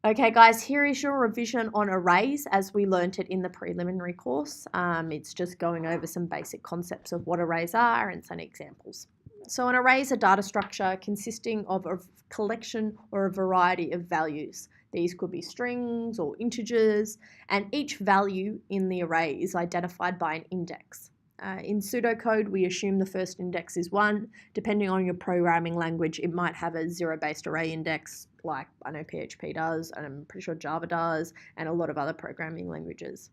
Okay guys, here is your revision on arrays as we learnt it in the preliminary course. It's just going over some basic concepts of what arrays are and some examples. So an array is a data structure consisting of a collection or a variety of values. These could be strings or integers, and each value in the array is identified by an index. In pseudocode, we assume the first index is 1. Depending on your programming language, it might have a zero-based array index, like I know PHP does, and I'm pretty sure Java does, and a lot of other programming languages.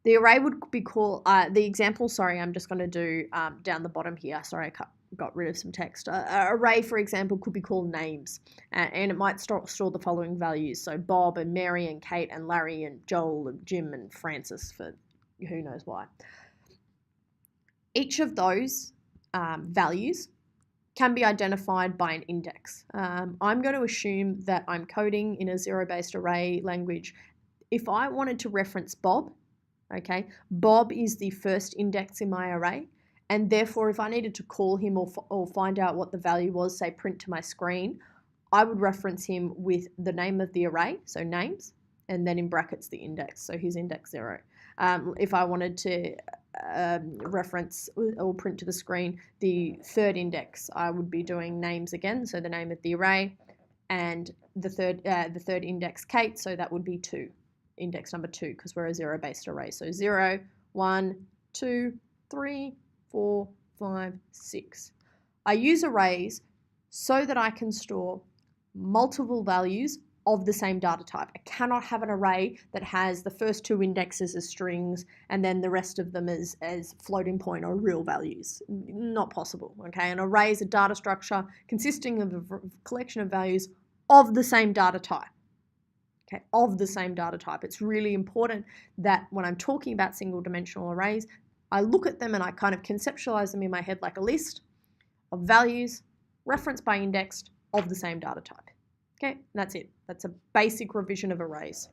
The array would be called, the example, sorry, I'm just going to do down the bottom here. Sorry, I got rid of some text. Array, for example, could be called names, and it might store the following values. So Bob and Mary and Kate and Larry and Joel and Jim and Francis, for who knows why. Each of those values can be identified by an index. I'm going to assume that I'm coding in a zero-based array language. If I wanted to reference Bob, okay, Bob is the first index in my array, and therefore if I needed to call him or find out what the value was, say print to my screen, I would reference him with the name of the array, so names, and then in brackets the index, so he's index 0. If I wanted to reference or print to the screen the third index, I would be doing names again, so the name of the array, and the third index Kate, so that would be 2, index number 2, because we're a zero-based array. So 0, 1, 2, 3, 4, 5, 6. I use arrays so that I can store multiple values of the same data type. I cannot have an array that has the first 2 indexes as strings and then the rest of them as floating point or real values. Not possible, okay? An array is a data structure consisting of a collection of values of the same data type, okay? Of the same data type. It's really important that when I'm talking about single dimensional arrays, I look at them and I kind of conceptualize them in my head like a list of values referenced by indexed of the same data type. Okay, that's it. That's a basic revision of arrays.